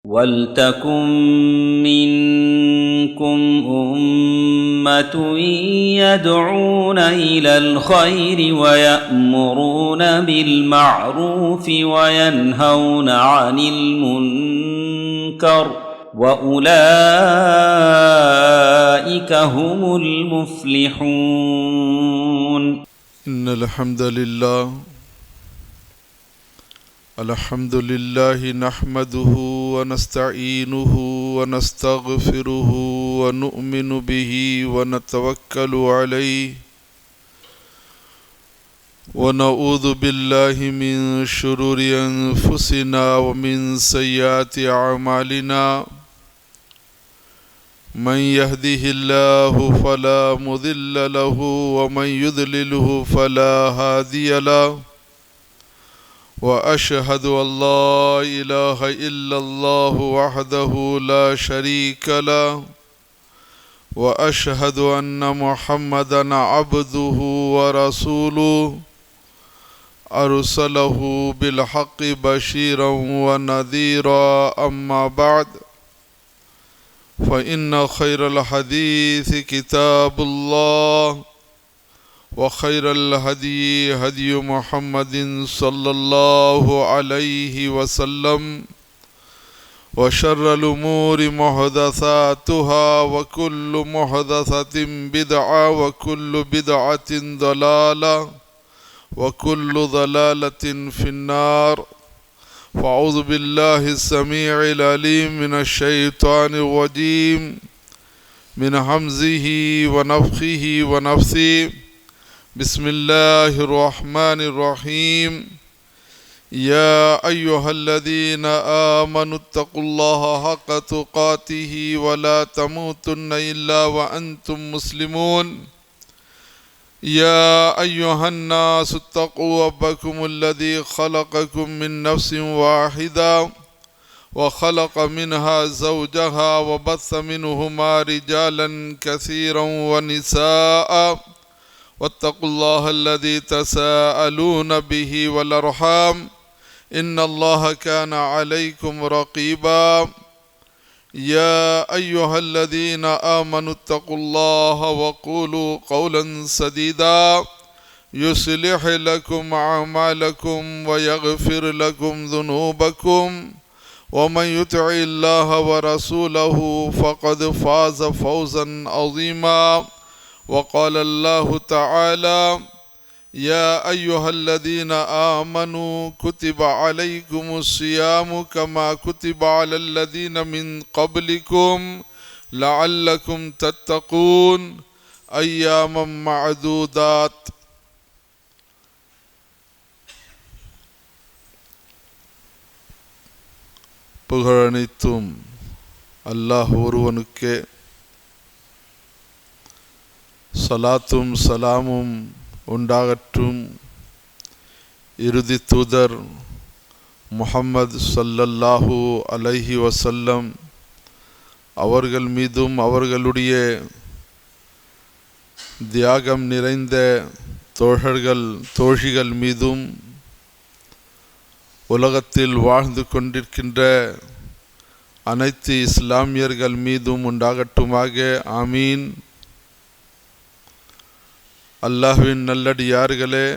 وَلْتَكُنْ مِنْكُمْ أُمَّةٌ يَدْعُونَ إِلَى الْخَيْرِ وَيَأْمُرُونَ بِالْمَعْرُوفِ وَيَنْهَوْنَ عَنِ الْمُنْكَرِ وَأُولَئِكَ هُمُ الْمُفْلِحُونَ. إن الحمد لله نحمده ونستعينه ونستغفره ونؤمن به ونتوكل عليه ونعوذ بالله من شرور أنفسنا ومن سيئات أعمالنا من يهده الله فلا مضل له ومن يضلله فلا هادي له وأشهد أن لا إله إلا الله وحده لا شريك له وأشهد أن محمدا عبده ورسوله أرسله بالحق بشيرا ونذيرا أما بعد فإن خير الحديث كتاب الله وخير الهدي هدي محمد صلى الله عليه وسلم وشر الأمور محدثاتها وكل محدثة بدعة وكل بدعة ضلالة وكل ضلالة في النار. فأعوذ بالله السميع العليم من الشيطان الرجيم من همزه ونفخه ونفثه. بسم الله الرحمن الرحيم. يا أيها الذين آمنوا اتقوا الله حق تقاته ولا تموتن إلا وأنتم مسلمون. يا أيها الناس اتقوا ربكم الذي خلقكم من نفس واحدة وخلق منها زوجها وبث منهما رجالا كثيرا ونساء واتقوا الله الذي تساءلون به والأرحام إن الله كان عليكم رقيبا. يا أيها الذين آمنوا اتقوا الله وقولوا قولا سديدا يصلح لكم أعمالكم ويغفر لكم ذنوبكم ومن يطع الله ورسوله فقد فاز فوزا عظيما. وقال الله تعالى يا أيها الذين آمنوا كتب عليكم الصيام كما كتب على الذين من قبلكم لعلكم تتقون أياما معدودات. புகழனைத்தும் அல்லாஹ் ஒருவனுக்கே, சலாத்தும் சலாமும் உண்டாகட்டும் இறுதி தூதர் முஹம்மது ஸல்லல்லாஹு அலைஹி வஸல்லம் அவர்கள் மீதும் அவர்களுடைய தியாகம் நிறைந்த தோழிகள் மீதும் உலகத்தில் வாழ்ந்து கொண்டிருக்கின்ற அனைத்து இஸ்லாமியர்கள் மீதும் உண்டாகட்டுமாக. ஆமீன். அல்லாஹ்வின் நல்லடியார்களே,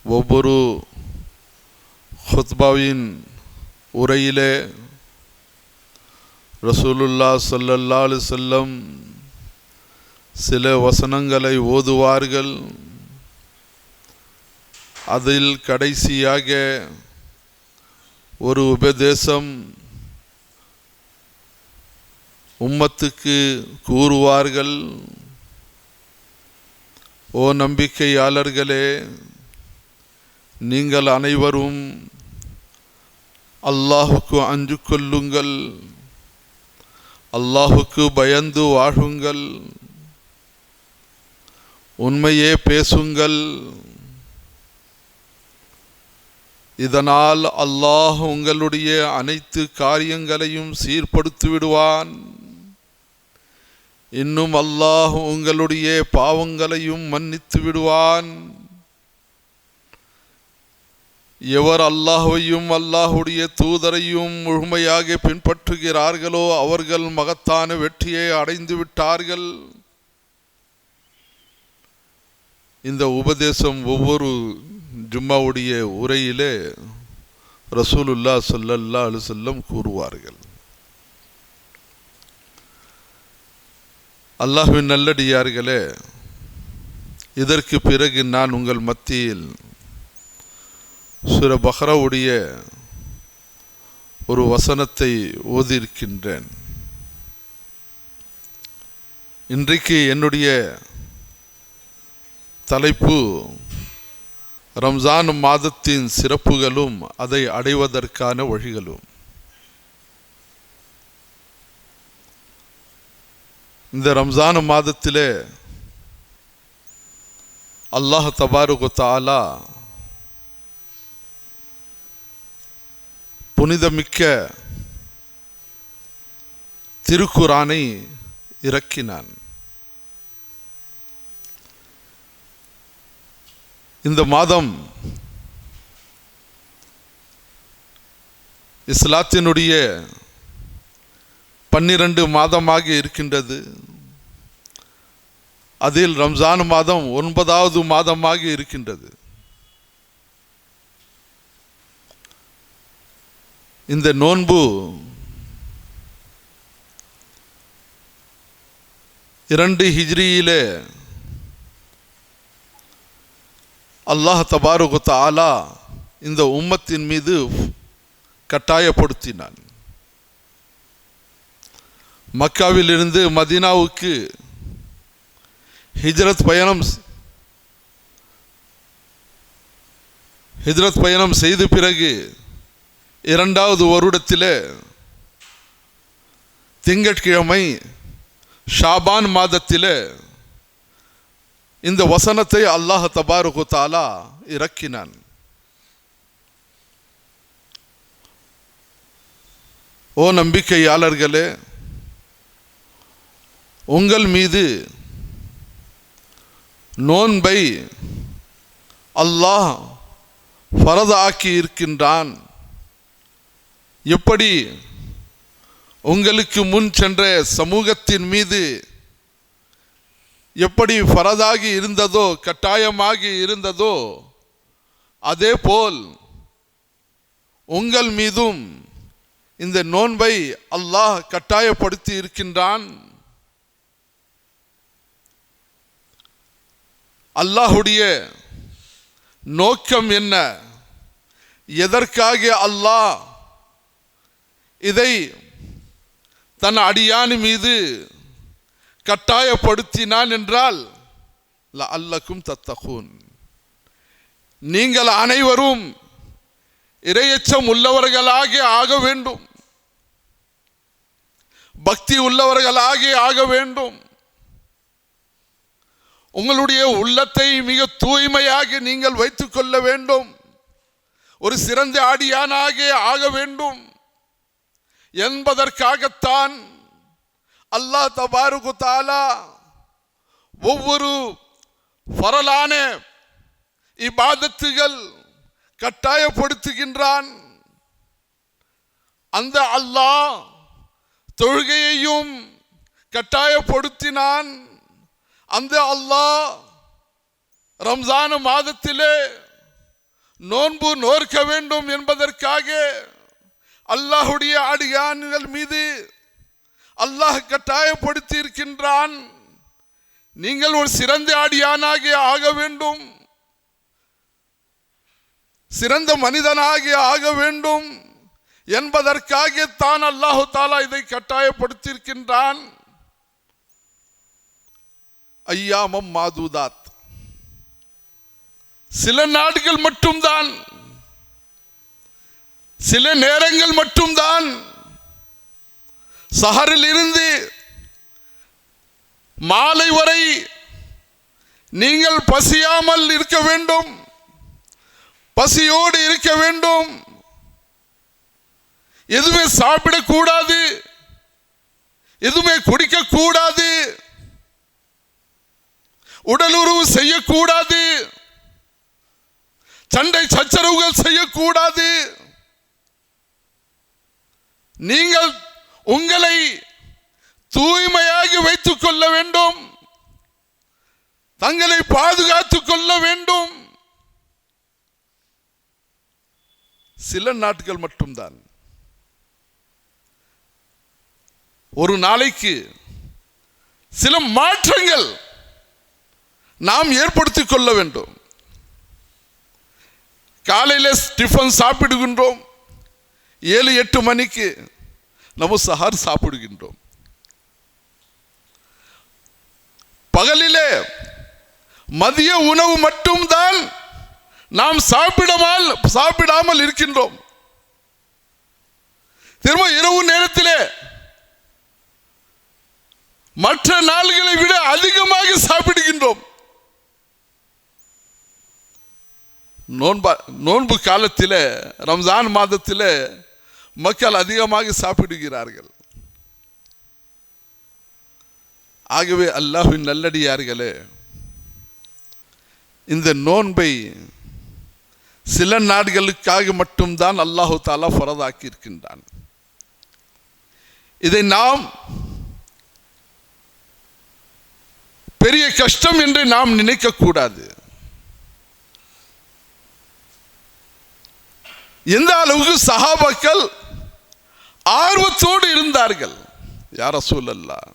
ஒவ்வொரு ஹுத்பாவின் உரையிலே ரசூலுல்லாஹ் ஸல்லல்லாஹு அலைஹி வஸல்லம் சில வசனங்களை ஓதுவார்கள். அதில் கடைசியாக ஒரு உபதேசம் உம்மத்துக்கு கூறுவார்கள். ஓ நம்பிக்கையாளர்களே, நீங்கள் அனைவரும் அல்லாஹுக்கு அஞ்சு கொள்ளுங்கள், அல்லாஹுக்கு பயந்து வாழுங்கள், உண்மையே பேசுங்கள். இதனால் அல்லாஹ் உங்களுடைய அனைத்து காரியங்களையும் சீர்படுத்தி விடுவான். இன்னும் அல்லாஹ் உங்களுடைய பாவங்களையும் மன்னித்து விடுவான். எவர் அல்லாஹ்வையும் அல்லாஹுடைய தூதரையும் முழுமையாக பின்பற்றுகிறார்களோ அவர்கள் மகத்தான வெற்றியை அடைந்து விட்டார்கள். இந்த உபதேசம் ஒவ்வொரு ஜும்மாவுடைய உரையிலே ரசூலுல்லாஹ் ஸல்லல்லாஹு அலைஹி வஸல்லம் கூறுவார்கள். அல்லாஹ்வின் நல்லடியார்களே, இதற்கு பிறகு நான் உங்கள் மத்தியில் சூரா பக்ராவுடைய ஒரு வசனத்தை ஓதியிருக்கின்றேன். இன்றைக்கு என்னுடைய தலைப்பு ரம்ஜான் மாதத்தின் சிறப்புகளும் அதை அடைவதற்கான வழிகளும். இந்த ரம்ஜான் மாதத்திலே அல்லாஹ் தபாரக வ தஆலா புனிதமிக்க திருக்குரானை இறக்கினான். இந்த மாதம் இஸ்லாத்தினுடைய 12 மாதமாக இருக்கின்றது. அதில் ரம்ஜான் மாதம் 9வது மாதமாக இருக்கின்றது. இந்த நோன்பு 2 ஹிஜ்ரியிலே அல்லாஹ் தபாரக வ தஆலா இந்த உம்மத்தின் மீது கட்டாயப்படுத்தினான். மக்காவில் இருந்து மதீனாவுக்கு ஹிஜ்ரத் பயணம் செய்த பிறகு 2வது வருடத்திலே திங்கட்கிழமை ஷாபான் மாதத்திலே இந்த வசனத்தை அல்லாஹ் தபாரக வ தஆலா இறக்கினான். ஓ நம்பிக்கையாளர்களே, உங்கள் மீது நோன்பை அல்லாஹ் ஃபரது ஆக்கி இருக்கின்றான். எப்படி உங்களுக்கு முன் சென்ற சமூகத்தின் மீது எப்படி ஃபரதாகி இருந்ததோ, கட்டாயமாகி இருந்ததோ, அதே போல் உங்கள் மீதும் இந்த நோன்பை அல்லாஹ் கட்டாயப்படுத்தி இருக்கின்றான். அல்லாஹுடைய நோக்கம் என்ன? எதற்காக அல்லாஹ் இதை தன் அடியான் மீது கட்டாயப்படுத்தினான் என்றால், லஅல்லக்கும் தத்தகூன், நீங்கள் அனைவரும் இறையச்சம் உள்ளவர்களாக ஆக வேண்டும், பக்தி உள்ளவர்களாக ஆக வேண்டும், உங்களுடைய உள்ளத்தை மிக தூய்மையாக நீங்கள் வைத்துக் கொள்ள வேண்டும், ஒரு சிறந்த அடியானாக ஆக வேண்டும் என்பதற்காகத்தான் அல்லாஹ் தபாரக வ தஆலா ஒவ்வொரு ஃபரலான இபாதத்துகள் கட்டாயப்படுத்துகின்றான். அந்த அல்லாஹ் தொழுகையையும் கட்டாயப்படுத்தினான். அந்த அல்லாஹ் ரம்ஜான் மாதத்திலே நோன்பு நோற்க வேண்டும் என்பதற்காக அல்லாஹுடைய அடியான்கள் மீது அல்லாஹ் கட்டாயப்படுத்தி இருக்கின்றான். நீங்கள் ஒரு சிறந்த அடியானாக ஆக வேண்டும், சிறந்த மனிதனாக ஆக வேண்டும் என்பதற்காக தான் அல்லாஹு தஆலா இதை கட்டாயப்படுத்தி இருக்கின்றான். ஐயாமம் மாதூதாத், சில நாட்கள் மட்டும்தான், சில நேரங்கள் மட்டும்தான். சஹரில் இருந்து மாலை வரை நீங்கள் பசியாமல் இருக்க வேண்டும், பசியோடு இருக்க வேண்டும். எதுவுமே சாப்பிடக்கூடாது, எதுவுமே குடிக்க கூடாது, உடலுறவு செய்யக்கூடாது, சண்டை சச்சரவுகள் செய்யக்கூடாது. நீங்கள் உங்களை தூய்மையாகி வைத்துக் கொள்ள வேண்டும், தங்களை பாதுகாத்துக் கொள்ள வேண்டும். சில நாட்கள் மட்டும்தான். ஒரு நாளைக்கு சில மாற்றங்கள் நாம் ஏற்படுத்திக் கொள்ள வேண்டும். காலையில் டிஃபன் சாப்பிடுகின்றோம், 7-8 மணிக்கு நம்ம சஹர் சாப்பிடுகின்றோம். பகலிலே மதிய உணவு மட்டும்தான் நாம் சாப்பிடாமல் இருக்கின்றோம். திரும்ப இரவு நேரத்திலே மற்ற நாள்களை விட அதிகமாக சாப்பிடுகின்றோம். நோன்பு காலத்தில், ரம்ஜான் மாதத்தில் மக்கள் அதிகமாக சாப்பிடுகிறார்கள். ஆகவே அல்லாஹ்வின் நல்லடியார்களே, இந்த நோன்பை சில நாட்களுக்காக மட்டும்தான் அல்லாஹு தஆலா ஃபரதாக்கி இருக்கின்றான். இதை நாம் பெரிய கஷ்டம் என்று நாம் நினைக்க கூடாது. எந்த அளவுக்கு சஹாபாக்கள் ஆர்வத்தோடு இருந்தார்கள். யா ரசூலல்லாஹ்,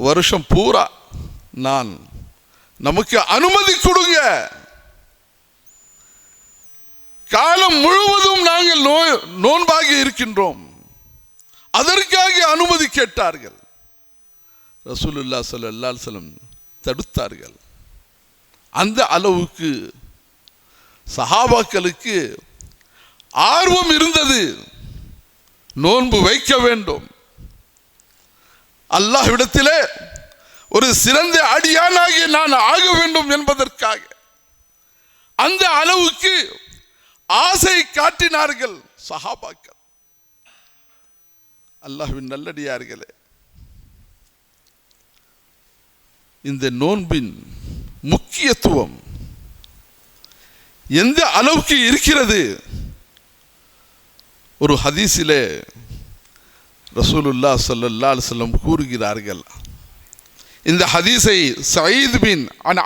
வருஷம் பூரா நமக்கு அனுமதி கொடுங்க, காலம் முழுவதும் நாங்கள் நோன்பாக இருக்கின்றோம், அதற்காக அனுமதி கேட்டார்கள். ரசூலுல்லாஹ் ஸல்லல்லாஹு அலைஹி வஸல்லம் தடுத்தார்கள். அந்த அளவுக்கு சஹாபாக்களுக்கு ஆர்வம் இருந்தது, நோன்பு வைக்க வேண்டும், அல்லாஹ்விடத்திலே ஒரு சிறந்த அடியானாக நான் ஆக வேண்டும் என்பதற்காக அந்த அளவுக்கு ஆசை காட்டினார்கள் சஹாபாக்கள். அல்லாஹ்வின் நல்லடியார்களே, இந்த நோன்பின் முக்கியத்துவம் எந்த அளவுக்கு இருக்கிறது? ஒரு ஹதீஸிலே ரசூலுல்லாஹ் ஸல்லல்லாஹு அலைஹி வஸல்லம் கூறுகிறார்கள். இந்த ஹதீஸை சயீத் பின்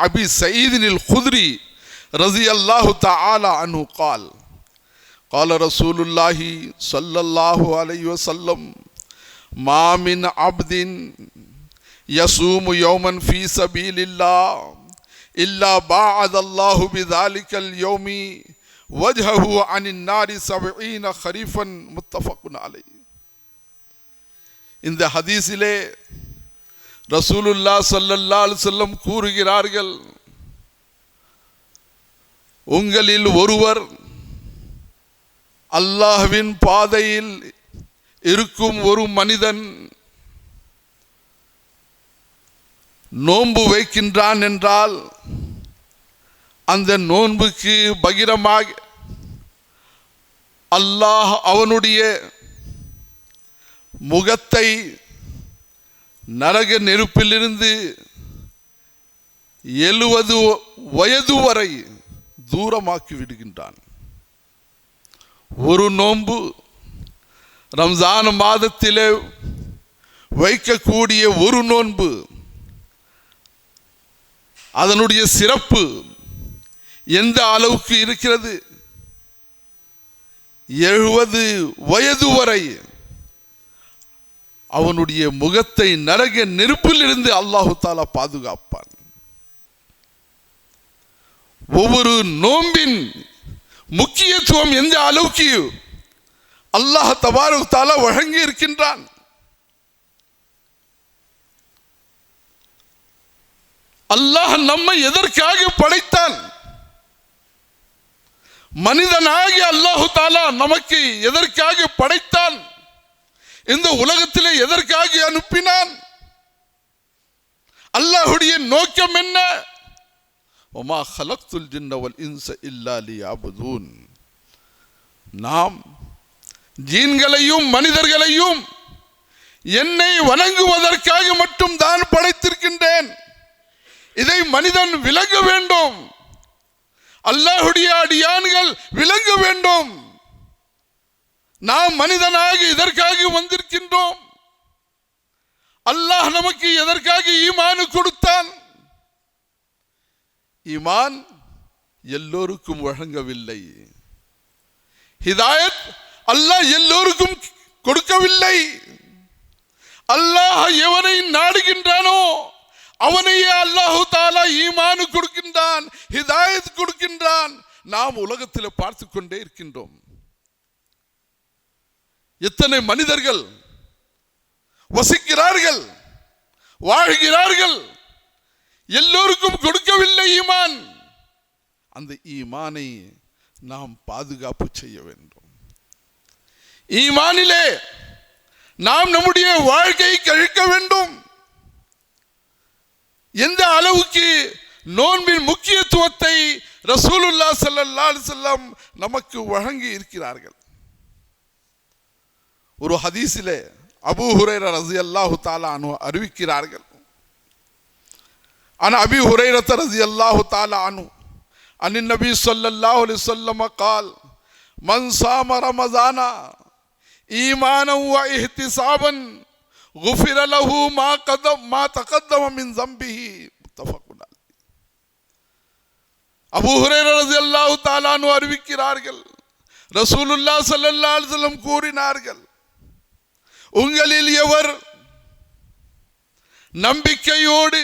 அபி சயீத் அல்-குத்ரி ரலியல்லாஹு தஆலா அன்ஹு قال قال رسول الله صلى الله عليه وسلم ما من عبد يصوم يوما في سبيل الله إلا باعد الله بذلك اليوم وجهه عن النار 70 خريفا متفق عليه. இந்த ஹதீஸிலே ரசூலுல்லாஹ் ஸல்லல்லாஹு அலைஹி வஸல்லம் கூறுகிறார்கள், உங்களில் ஒருவர் அல்லாஹ்வின் பாதையில் இருக்கும் ஒரு மனிதன் நோன்பு வைக்கின்றான் என்றால் அந்த நோன்புக்கு பகிரமாக அல்லாஹ் அவனுடைய முகத்தை நரக நெருப்பிலிருந்து 70 வயது வரை தூரமாக்கி விடுகின்றான். ஒரு நோன்பு ரம்ஜான் மாதத்திலே வைக்கக்கூடிய ஒரு நோன்பு, அதனுடைய சிறப்பு எந்த அளவுக்கு இருக்கிறது? 70 வயது வரை அவனுடைய முகத்தை நரக நெருப்பில் இருந்து அல்லாஹு தஆலா பாதுகாப்பான். ஒவ்வொரு நோம்பின் முக்கியத்துவம் எந்த அளவுக்கு அல்லாஹ் தபாரக் வ தஆலா வழங்கி இருக்கின்றான். அல்லாஹ் நம்மை எதற்காக படைத்தான்? மனிதனாகி அல்லாஹு தஆலா நமக்கு எதற்காக படைத்தான்? இந்த உலகத்திலே எதற்காக அனுப்பினான்? அல்லாஹ்வுடைய நோக்கம் என்ன? வமா ஹலக்துல் ஜின்ன வல் இன்ஸ இல்லா லியஅபுதூன். நாம் ஜீன்களையும் மனிதர்களையும் என்னை வணங்குவதற்காக மட்டும் தான் படைத்திருக்கின்றேன். இதை மனிதன் விளங்க வேண்டும். அல்லாஹ்வுடைய அடியான்கள் விளங்க வேண்டும். நாம் மனிதனாக இதற்காக வந்திருக்கின்றோம். அல்லாஹ் நமக்கு எதற்காக ஈமான் கொடுத்தான்? ஈமான் எல்லோருக்கும் வழங்கவில்லை. ஹிதாயத் அல்லாஹ் எல்லோருக்கும் கொடுக்கவில்லை. அல்லாஹ் எவனை நாடுகின்றானோ அவனையே அல்லாஹு தஆலா ஈமான் கொடுக்கின்றான், ஹிதாயத் கொடுக்கின்றான். நாம் உலகத்தில் பார்த்து கொண்டே இருக்கின்றோம். எத்தனை மனிதர்கள் வசிக்கிறார்கள், வாழ்கிறார்கள், எல்லோருக்கும் கொடுக்கவில்லை ஈமான். அந்த ஈமானை நாம் பாதுகாப்பு செய்ய வேண்டும். ஈமானிலே நாம் நம்முடைய வாழ்க்கையை கழிக்க வேண்டும். எந்த அளவுக்கு நோன்பின் முக்கியத்துவத்தை ரசூலுல்லாஹ் ஸல்லல்லாஹு அலைஹி வஸல்லம் நமக்கு வழங்கி இருக்கிறார்கள். ஒரு ஹதீஸிலே அபூ ஹுரைரா ரலியல்லாஹு தஆலா அன்ஹு அறிவிக்கிறார்கள். அன் அபீ ஹுரைரா ரலியல்லாஹு தஆலா அன்ஹு அன் நபி ஸல்லல்லாஹு அலைஹி வஸல்லம் قال من صام رمضان ايمانا واحتسابا غفر له ما تقدم من ذنبه متفق عليه. அபூ ஹுரைரா ரலியல்லாஹு தஆலா அன்ஹு அறிவிக்கிறார்கள், ரசூலுல்லாஹ் ஸல்லல்லாஹு அலைஹி வஸல்லம் கூறினார்கள், உங்களில் எவர் நம்பிக்கையோடு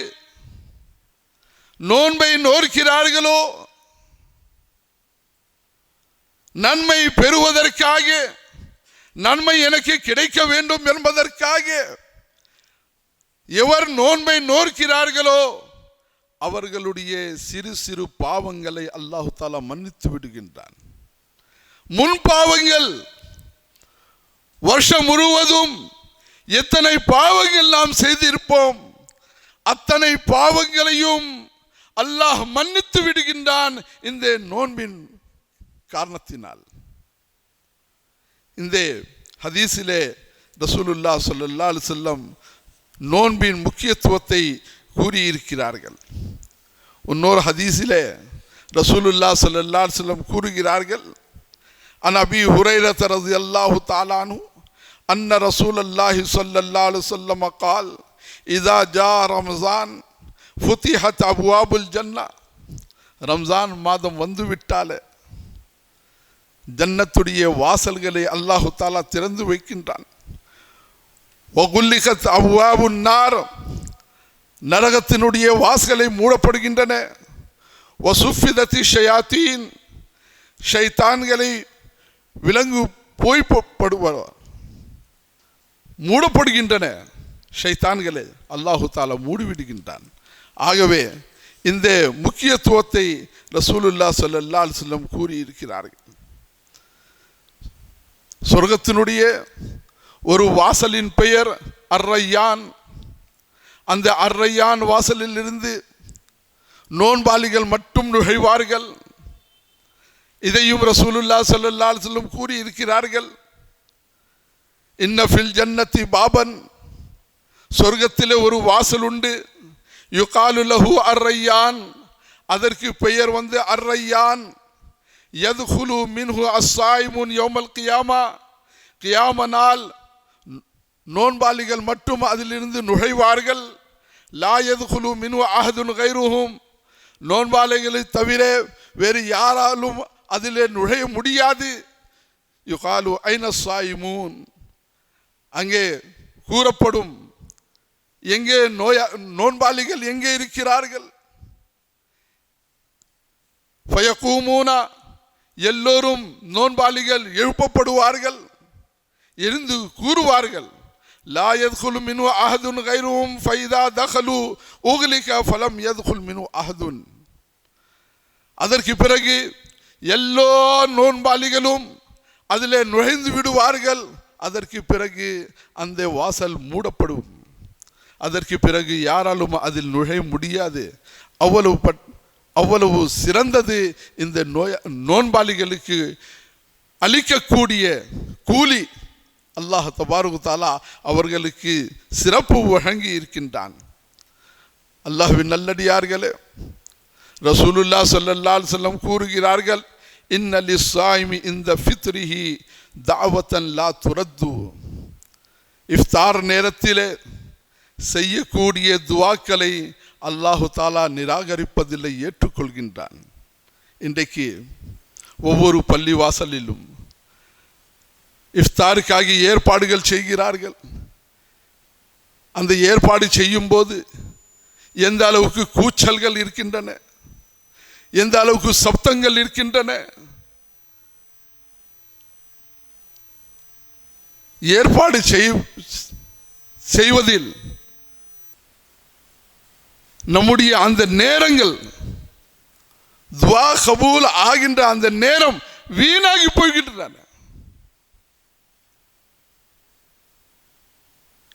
நோன்பை நோக்கிறார்களோ, நன்மை பெறுவதற்காக, நன்மை எனக்கு கிடைக்க வேண்டும் என்பதற்காக எவர் நோன்பை நோக்கிறார்களோ அவர்களுடைய சிறு சிறு பாவங்களை அல்லாஹ் தஆலா மன்னித்து விடுகின்றான். முன் பாவங்கள், வருஷம் முழுவதும் எத்தனை பாவங்கள் நாம் செய்திருப்போம், அத்தனை பாவங்களையும் அல்லாஹ் மன்னித்து விடுகின்றான் இந்த நோன்பின் காரணத்தினால். இந்த ஹதீஸிலே ரசூலுல்லாஹ் ஸல்லல்லாஹு அலைஹி வஸல்லம் நோன்பின் முக்கியத்துவத்தை கூறியிருக்கிறார்கள். இன்னொரு ஹதீஸிலே ரசூலுல்லாஹ் ஸல்லல்லாஹு அலைஹி வஸல்லம் கூறுகிறார்கள், அன் அபீ ஹுரைரா ரலியல்லாஹு தஆலா அன்ஹு அன்ன ரசூலுல்லாஹி ஸல்லல்லாஹு அலைஹி வஸல்லம் قال இதா ஜா ரமஸான் ஃபுதிஹத் அப்வாபுல் ஜன்னah. ரம்ஜான் மாதம் வந்துவிட்டாலே ஜன்னத்துடைய வாசல்களை அல்லாஹு தஆலா திறந்து வைக்கின்றான். வகுல்லிகத் அப்வாபுன் நார், நரகத்தினுடைய வாசல்களை மூடப்படுகின்றன. வசுஃபிதத்தி ஷயாத்தீன், ஷைத்தான்களை விலங்கு போய்ப்படுவார் மூடப்படுகின்றன. ஷைத்தான்களை அல்லாஹு தஆலா மூடிவிடுகின்றான். ஆகவே இந்த முக்கியத்துவத்தை ரசூலுல்லாஹ் ஸல்லல்லாஹு அலைஹி வஸல்லம் கூறியிருக்கிறார்கள். சொர்க்கத்தினுடைய ஒரு வாசலின் பெயர் அர்-ரையான். அந்த அர்-ரையான் வாசலில் இருந்து நோன்பாளிகள் மட்டும் நுழைவார்கள். இதையும் ரசூலுல்லாஹ் ஸல்லல்லாஹு அலைஹி வஸல்லம் கூறி இருக்கிறார்கள். இன்ன ஃபில் ஜன்னத்தி பாபன், சொர்க்கத்திலே ஒரு வாசல் உண்டு. யுகாலு லஹு அர்-ரையான், அதற்கு பெயர் அர்-ரையான். யதுகுலு மின்ஹு அஸ்ஸாயிமுன் யௌமல் கியாமா, கியாம நாள் நோன்பாளிகள் மட்டும் அதிலிருந்து நுழைவார்கள். லா யதுகுலு மின்ஹு அஹதுன் கைருஹும், நோன்பாளிகளை தவிர வேறு யாராலும் அதிலே நுழைய முடியாது. யுகாலு ஐன ஸாயிமூன், அங்கே கூறப்படும் எங்கே நோன்பாளிகள் எங்கே இருக்கிறார்கள். ஃபயகூமூனா, எல்லோரும் நோன்பாளிகள் எழுப்பப்படுவார்கள், எழுந்து கூறுவார்கள், லா யத்குலு மின்ஹு அஹதுன் கைருஹும் ஃபைதா தகலு உக்லிக ஃபலம் யத்குல் மின்ஹு அஹதுன். அதற்கு பிறகு எல்லா நோன்பாளிகளும் அதிலே நுழைந்து விடுவார்கள். அதற்கு பிறகு அந்த வாசல் மூடப்படும். அதற்கு பிறகு யாராலும் அதில் நுழைய முடியாது. அவ்வளவு சிறந்தது இந்த நோன்பாளிகளுக்கு அளிக்கக்கூடிய கூலி. அல்லாஹ் தபாரக தஆலா அவர்களுக்கு சிறப்பு வழங்கி இருக்கின்றான். அல்லாஹ்வின் நல்லடியார்களே, ரசூலுல்லாஹ் ஸல்லல்லாஹு அலைஹி வஸல்லம் கூறுகிறார்கள், இன்ன லிஸ்ஸாயிமி இந்த ஃபித்ரிஹி தஅவத்தன் லா துரத்து. இஃப்தார் நேரத்திலே செய்யக்கூடிய துவாக்களை அல்லாஹு தாலா நிராகரிப்பதில்லை, ஏற்றுக்கொள்கின்றான். இன்றைக்கு ஒவ்வொரு பள்ளிவாசலிலும் இஃப்தாருக்காக ஏற்பாடுகள் செய்கிறார்கள். அந்த ஏற்பாடு செய்யும் போது எந்த அளவுக்கு கூச்சல்கள் இருக்கின்றன, எந்த அளவுக்கு சப்தங்கள் இருக்கின்றன. ஏற்பாடு செய்வதில் நம்முடைய அந்த நேரங்கள், துவா கபூல் ஆகின்ற அந்த நேரம் வீணாகி போய்கின்றன.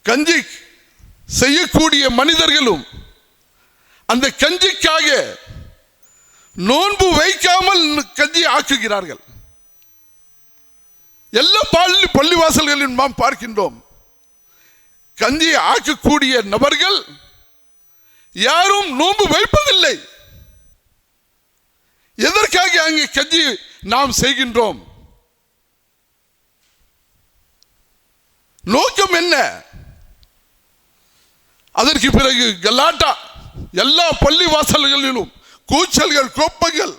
கஞ்சி செய்யக்கூடிய மனிதர்களும் அந்த கஞ்சிக்காக நோன்பு வைக்காமல் கஞ்சி ஆக்குகிறார்கள். எல்லா பள்ளிவாசல்களிலும் நாம் பார்க்கின்றோம், கஞ்சி ஆக்கக்கூடிய நபர்கள் யாரும் நோன்பு வைப்பதில்லை. எதற்காக அங்கே கஞ்சி நாம் செய்கின்றோம்? நோக்கம் என்ன? அதற்கு பிறகு கலாட்டா, எல்லா பள்ளி வாசல்களிலும் கூச்சல்கள், கோப்பங்கள்.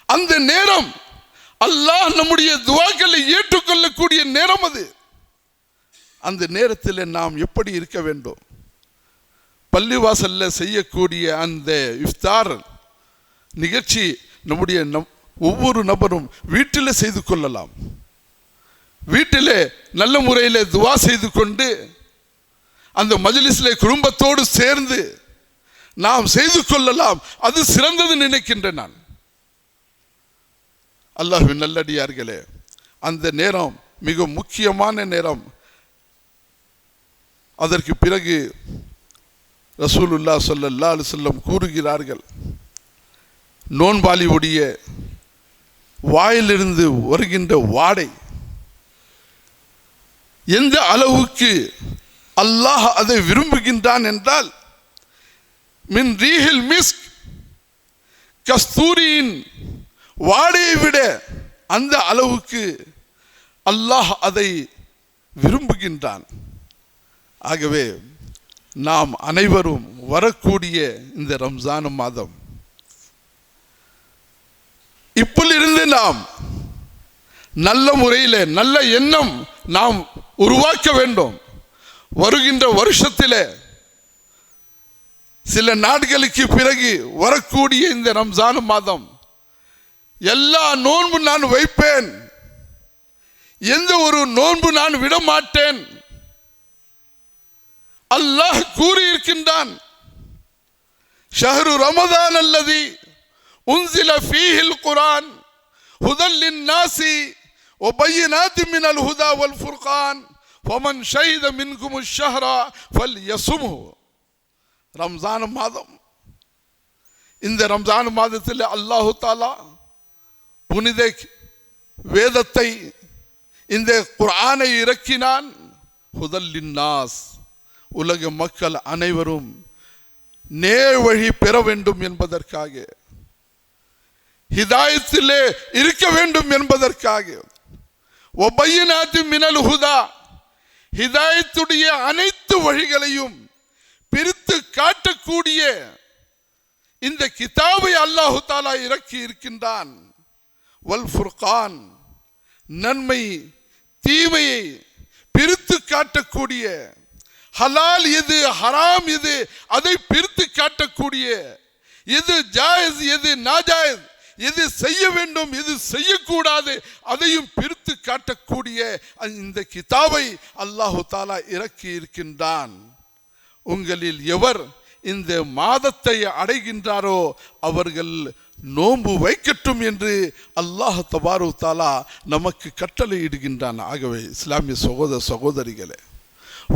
அந்த நேரம் அல்லாஹ் நம்முடைய துவாக்களை ஏற்றுக்கொள்ளக்கூடிய நேரம் அது. அந்த நேரத்தில் நாம் எப்படி இருக்க வேண்டும்? பள்ளிவாசல்ல செய்யக்கூடிய அந்த இஃப்தார் நிகழ்ச்சி நம்முடைய ஒவ்வொரு நபரும் வீட்டில் செய்து கொள்ளலாம். வீட்டிலே நல்ல முறையில் துவா செய்து கொண்டு அந்த மஜ்லிஸில் குடும்பத்தோடு சேர்ந்து நாம் செய்து கொள்ளலாம். அது சிறந்தது நினைக்கின்றேன் நான். அல்லாஹ்வின் நல்லடியார்களே, அந்த நேரம் மிக முக்கியமான நேரம். அதற்கு பிறகு ரசூலுல்லாஹ் ஸல்லல்லாஹு அலைஹி வஸல்லம் கூறுகிறார்கள், நோன்பாளியுடைய வாயிலிருந்து வருகின்ற வாடை எந்த அளவுக்கு அல்லாஹ் அதை விரும்புகின்றான் என்றால், மின் ரீஹில் மிஸ்க், கஸ்தூரியின் வாடையை விட அந்த அளவுக்கு அல்லாஹ் அதை விரும்புகின்றான். ஆகவே நாம் அனைவரும் வரக்கூடிய இந்த ரம்ஜான் மாதம் இப்பிலிருந்து நாம் நல்ல முறையில் நல்ல எண்ணம் நாம் உருவாக்க வேண்டும். வருகின்ற வருஷத்தில் சில நாட்களுக்கு பிறகு வரக்கூடிய இந்த ரம்ஜான் மாதம் எல்லா நோன்பு நான் வைப்பேன், எந்த ஒரு நோன்பு நான் விட மாட்டேன். அல்லாஹ் கூறியிருக்கின்றான், ஷஹ்ரு ரமதான் அல்லதி உன்சில ஃபீஹில் குர்ஆன் ஹுதல் லின்னாசி வ பையினாத்தின் மினல் ஹுதா வல் ஃபுர்கான் ஃபமன் ஷஹித மின்குமுஷ் ஷஹ்ர ஃபல்யஸும்ஹு. ரம்ஜான் மாதம், இந்த ரம்ஜான் மாதத்தில் அல்லாஹு தாலா புனித வேதத்தை, இந்த குர்ஆனை இறக்கினான். ஹுதல் லின்னாஸ், உலக மக்கள் அனைவரும் நேர் வழி பெற வேண்டும் என்பதற்காக, ஹிதாயத்திலே இருக்க வேண்டும் என்பதற்காக, வபையினாத்தி மினல் ஹுதா, ஹிதாயத்துடைய அனைத்து வழிகளையும் பிரித்து காட்டக்கூடிய இந்த கிதாபை அல்லாஹு தாலா இறக்கி இருக்கின்றான். வல் ஃபுர்கான், நன்மை தீமையை பிரித்து காட்டக்கூடிய, ஹலால் எது ஹராம் எது அதை பிரித்து காட்டக்கூடிய, எது ஜாயிஸ் எது நாஜாயிஸ், எது செய்ய வேண்டும் எது செய்யக்கூடாது அதையும் பிரித்து காட்டக்கூடிய இந்த கிதாபை அல்லாஹு தாலா இறக்கி இருக்கின்றான். உங்களில் எவர் இந்த மாதத்தை அடைகின்றாரோ அவர்கள் நோன்பு வைக்கட்டும் என்று அல்லாஹ் தபாரக் தஆலா நமக்கு கட்டளை இடுகின்றான். ஆகவே இஸ்லாமிய சகோதர சகோதரிகளே,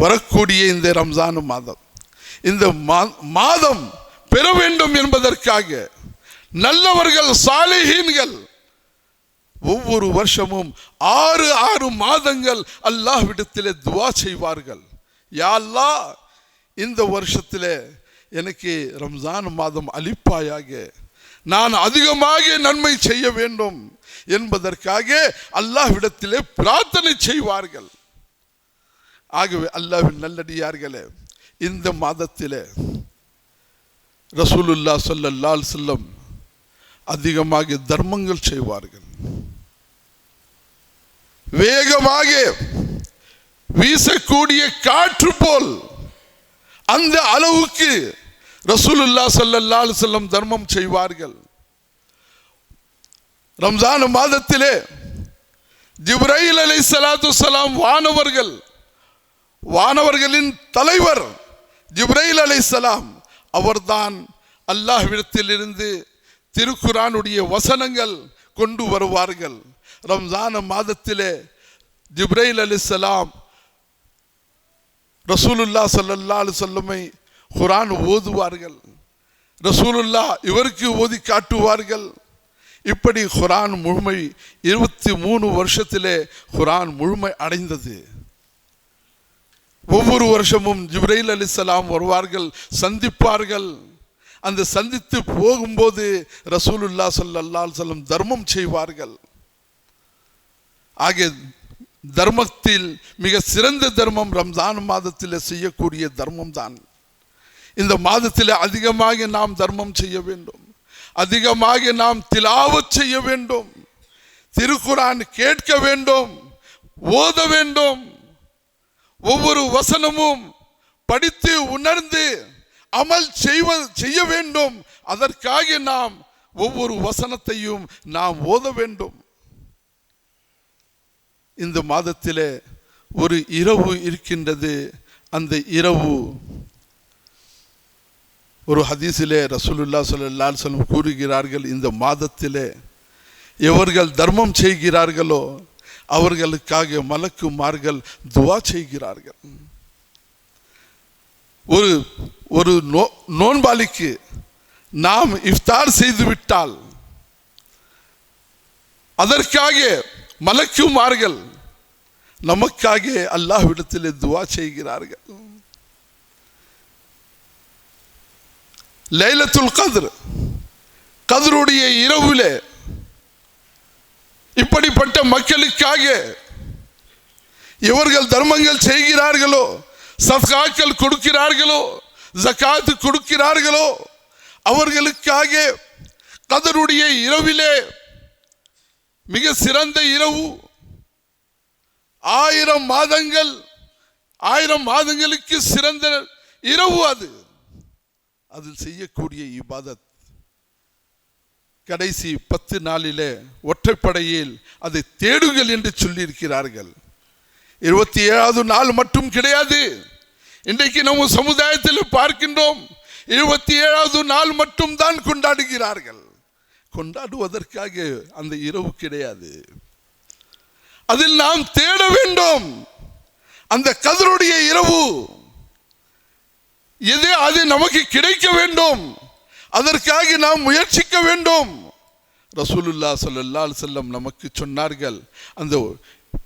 வரக்கூடிய இந்த ரம்ஜான் மாதம், இந்த மாதம் பெற வேண்டும் என்பதற்காக நல்லவர்கள் சாலிஹீன்கள் ஒவ்வொரு வருஷமும் 6 மாதங்கள் அல்லாஹ்விடத்திலே துஆ செய்வார்கள். யா அல்லாஹ், இந்த வருஷத்திலே எனக்கு ரம்ஜான் மாதம் அளிப்பாயாக, நான் அதிகமாக நன்மை செய்ய வேண்டும் என்பதற்காக அல்லாஹ்விடத்திலே பிரார்த்தனை செய்வார்கள். ஆகவே அல்லாஹ்வின் நல்லடியார்களே, இந்த மாதத்திலே ரசூலுல்லாஹ் ஸல்லல்லாஹு அலைஹி வஸல்லம் அதிகமாக தர்மங்கள் செய்வார்கள். வேகமாக வீசக்கூடிய காற்று போல் அந்த அளவுக்கு ரசூலுல்லாஹ் ஸல்லல்லாஹு அலைஹி வஸல்லம் தர்மம் செய்வார்கள். ரம்ஜான் மாதத்திலே ஜிப்ரீல் அலைஹிஸ்ஸலாத்து வஸ்ஸலாம் வானவர்களின் தலைவர் ஜிப்ரீல் அலைஹிஸ்ஸலாம் அவர்தான் அல்லாஹ்விடத்திலிருந்து திருக்குர்ஆனுடைய வசனங்கள் கொண்டு வருவார்கள். ரம்ஜான் மாதத்திலே ஜிப்ரீல் அலைஹிஸ்ஸலாம் ரசூலுல்லாஹ் ஸல்லல்லாஹு அலைஹி வஸல்லமை குர்ஆன் ஓதுவார்கள். ரசூலுல்லாஹ் இவருக்கு ஓதி காட்டுவார்கள். இப்படி குர்ஆன் முழுமை 23 வருஷத்திலே குர்ஆன் முழுமை அடைந்தது. ஒவ்வொரு வருஷமும் ஜிப்ரீல் அலைஹிஸ்ஸலாம் வருவார்கள், சந்திப்பார்கள். அந்த சந்தித்து போகும்போது ரசூலுல்லாஹ் ஸல்லல்லாஹு அலைஹி வஸல்லம் தர்மம் செய்வார்கள். ஆகிய தர்மத்தில் மிக சிறந்த தர்மம் ரம்ஜான் மாதத்தில் செய்யக்கூடிய தர்மம் தான். இந்த மாதத்தில் அதிகமாக நாம் தர்மம் செய்ய வேண்டும், அதிகமாக நாம் திலாவத் செய்ய வேண்டும், திருக்குர்ஆன் கேட்க வேண்டும், ஓத வேண்டும். ஒவ்வொரு வசனமும் படித்து உணர்ந்து அமல் செய்ய வேண்டும். அதற்காக நாம் ஒவ்வொரு வசனத்தையும் நாம் ஓத வேண்டும். இந்த மாதத்திலே ஒரு இரவு இருக்கின்றது. அந்த இரவு ஒரு ஹதீஸிலே ரசூலுல்லாஹ் ஸல்லல்லாஹு அலைஹி வஸல்லம் கூறுகிறார்கள், இந்த மாதத்திலே எவர்கள் தர்மம் செய்கிறார்களோ அவர்களுக்காக மலக்குமார்கள் துஆ செய்கிறார்கள். ஒரு நோன்பாளிக்கு நாம் இஃப்தார் செய்து விட்டால் அதற்காக மலக்குமார்கள் நமக்காக அல்லாஹ்விடத்தில் துஆ செய்கிறார்கள். லைலத்துல் கத்ர், கத்ருடைய இரவிலே இப்படிப்பட்ட மக்களுக்காக எவர்கள் தர்மங்கள் செய்கிறார்களோ, சத்காக்கள் கொடுக்கிறார்களோ, ஜகாத் கொடுக்கிறார்களோ அவர்களுக்காக கத்ருடைய இரவிலே மிக சிறந்த இரவு. 1000 மாதங்களுக்கு சிறந்த இரவு அது. அதில் செய்யக்கூடிய இபாதத் கடைசி 10 நாளிலே ஒற்றைப்படையில் அதை தேடுங்கள் என்று சொல்லி இருக்கிறார்கள். 27வது நாள் மட்டும் கிடையாது. இன்றைக்கு நம்ம சமுதாயத்தில் பார்க்கின்றோம், 27வது நாள் மட்டும் தான் கொண்டாடுகிறார்கள். கொண்டாடுவதற்காக அந்த இரவு கிடையாது. அதில் நாம் தேட வேண்டும். அந்த கத்ருடைய இரவு எது, அது நமக்கு கிடைக்க வேண்டும். அதற்காக நாம் முயற்சிக்க வேண்டும். ரசூலுல்லாஹ் ஸல்லல்லாஹு அலைஹி வஸல்லம் நமக்கு சொன்னார்கள், அந்த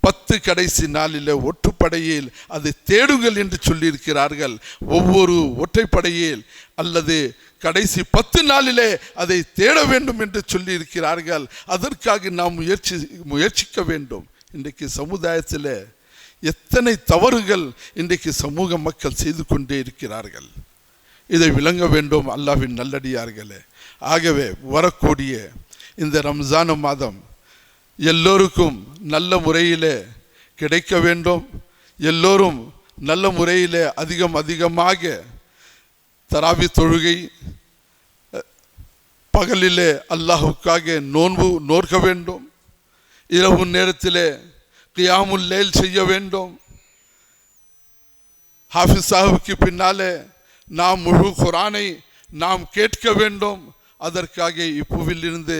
10 கடைசி நாளிலே ஒற்றுப்படையில் அதை தேடுங்கள் என்று சொல்லியிருக்கிறார்கள். ஒவ்வொரு ஒற்றைப்படையில் அல்லது கடைசி 10 நாளிலே அதை தேட வேண்டும் என்று சொல்லியிருக்கிறார்கள். அதற்காக நாம் முயற்சிக்க வேண்டும். இன்றைக்கு சமுதாயத்தில் எத்தனை தவறுகள் இன்றைக்கு சமூக மக்கள் செய்து கொண்டே இருக்கிறார்கள். இதை விளங்க வேண்டும் அல்லாஹ்வின் நல்லடியார்களே. ஆகவே வரக்கூடிய இந்த ரம்ஜான் மாதம் எல்லோருக்கும் நல்ல முறையிலே கிடைக்க வேண்டும். எல்லோரும் நல்ல முறையிலே அதிகமாக தராவி தொழுகை, பகலிலே அல்லாஹ்வுக்காக நோற்க வேண்டும். இரவு நேரத்திலே கியாமுல் லைல் செய்ய வேண்டும். ஹாஃபிஸ் சாஹிபுக்கு பின்னாலே நாம் முழு குர்ஆனை நாம் கேட்க வேண்டும். அதற்காக இப்பூவிலிருந்து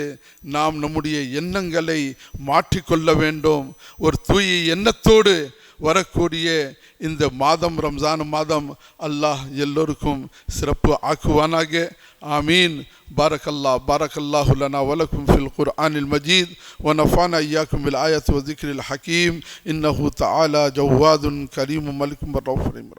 நாம் நம்முடைய எண்ணங்களை மாற்றிக்கொள்ள வேண்டும். ஒரு தூய எண்ணத்தோடு வரக்கூடிய இந்த மாதம் ரம்ஜான் மாதம் அல்லாஹ் எல்லோருக்கும் சிறப்பு ஆக்குவானாக. ஆமீன். பாரக்கல்லாஹு லனா வலக்கும் ஃபில் குர்ஆனில் மஜீத் வ நஃபானா இய்யாக்கும் பில் ஆயத்தி வ ذிக்ரில் ஹகீம். இன்னஹு தஆலா ஜவ்வாதுன் கரீமும் மலிக்கும் ரவுஃபுர் ரஹீம்.